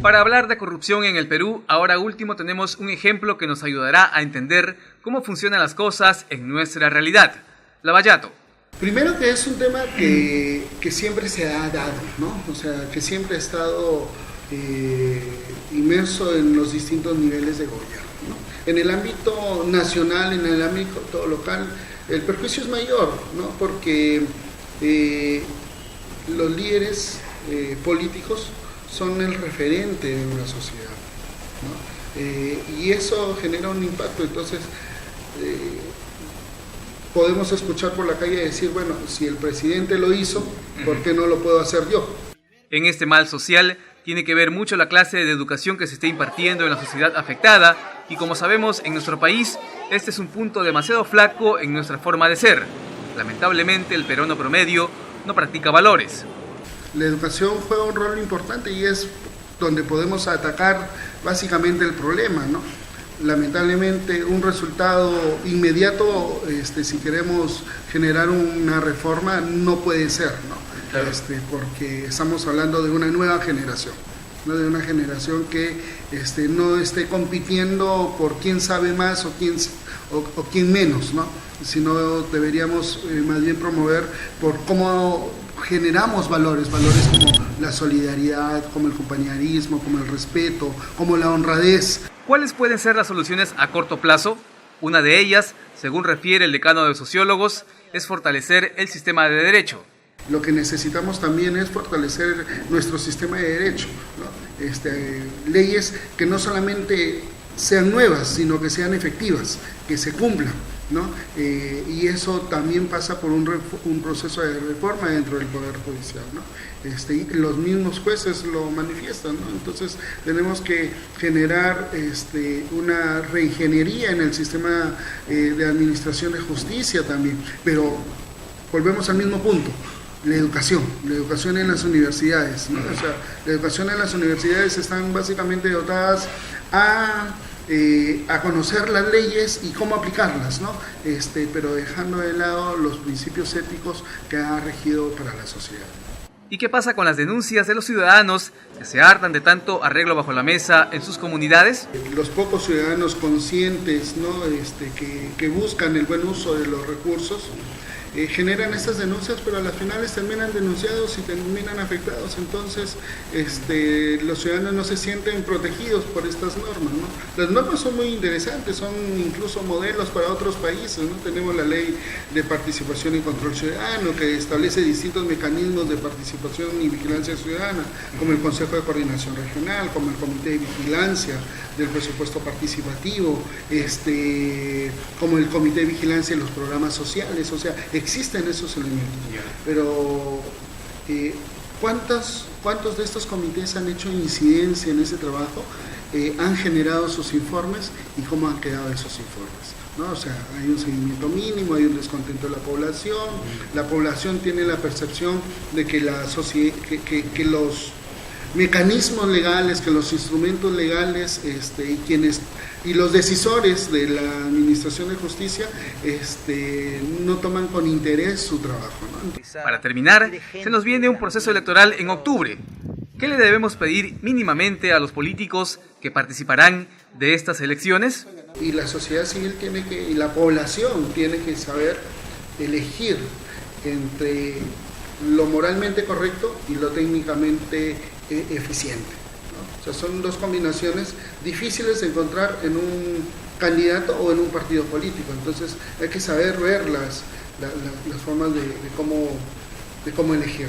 Para hablar de corrupción en el Perú, ahora último tenemos un ejemplo que nos ayudará a entender cómo funcionan las cosas en nuestra realidad. Lavallato. Primero que es un tema que siempre se ha dado, ¿no? O sea, que siempre ha estado inmerso en los distintos niveles de gobierno, ¿no? En el ámbito nacional, en el ámbito local, el perjuicio es mayor, ¿no? Porque los líderes políticos son el referente de una sociedad, ¿no? Y eso genera un impacto. Entonces podemos escuchar por la calle decir, bueno, si el presidente lo hizo, ¿por qué no lo puedo hacer yo? En este mal social tiene que ver mucho la clase de educación que se está impartiendo en la sociedad afectada, y como sabemos en nuestro país, este es un punto demasiado flaco en nuestra forma de ser. Lamentablemente el peruano promedio no practica valores. La educación juega un rol importante y es donde podemos atacar básicamente el problema, ¿no? Lamentablemente un resultado inmediato, si queremos generar una reforma, no puede ser, ¿no? Claro. Porque estamos hablando de una nueva generación, ¿no? De una generación que no esté compitiendo por quién sabe más o quién menos, ¿no? Sino deberíamos más bien promover por cómo generamos valores como la solidaridad, como el compañerismo, como el respeto, como la honradez. ¿Cuáles pueden ser las soluciones a corto plazo? Una de ellas, según refiere el decano de sociólogos, es fortalecer el sistema de derecho. Lo que necesitamos también es fortalecer nuestro sistema de derecho, ¿no? Leyes que no solamente sean nuevas, sino que sean efectivas, que se cumplan, ¿no? Y eso también pasa por un proceso de reforma dentro del Poder Judicial, ¿no? Y los mismos jueces lo manifiestan, ¿no? Entonces tenemos que generar una reingeniería en el sistema de administración de justicia también, pero volvemos al mismo punto. La educación en las universidades, ¿no? O sea, la educación en las universidades están básicamente dotadas a conocer las leyes y cómo aplicarlas, ¿no? Pero dejando de lado los principios éticos que han regido para la sociedad. ¿Y qué pasa con las denuncias de los ciudadanos que se hartan de tanto arreglo bajo la mesa en sus comunidades? Los pocos ciudadanos conscientes, ¿no? que buscan el buen uso de los recursos, generan estas denuncias, pero a las finales terminan denunciados y terminan afectados. Entonces los ciudadanos no se sienten protegidos por estas normas, ¿no? Las normas son muy interesantes, son incluso modelos para otros países, ¿no? Tenemos la ley de participación y control ciudadano que establece distintos mecanismos de participación y vigilancia ciudadana, como el Consejo de Coordinación Regional, como el Comité de Vigilancia del Presupuesto Participativo, como el Comité de Vigilancia de los Programas Sociales. O sea, existen esos elementos, pero ¿cuántos de estos comités han hecho incidencia en ese trabajo? Han generado sus informes y cómo han quedado esos informes, ¿no? O sea, hay un seguimiento mínimo, hay un descontento de la población tiene la percepción de que que los mecanismos legales, que los instrumentos legales y los decisores de la administración de justicia no toman con interés su trabajo, ¿no? Para terminar, se nos viene un proceso electoral en octubre. ¿Qué le debemos pedir mínimamente a los políticos que participarán de estas elecciones? Y la sociedad civil y la población tiene que saber elegir entre lo moralmente correcto y lo técnicamente eficiente, ¿no? O sea, son dos combinaciones difíciles de encontrar en un candidato o en un partido político. Entonces hay que saber ver las formas de cómo elegir.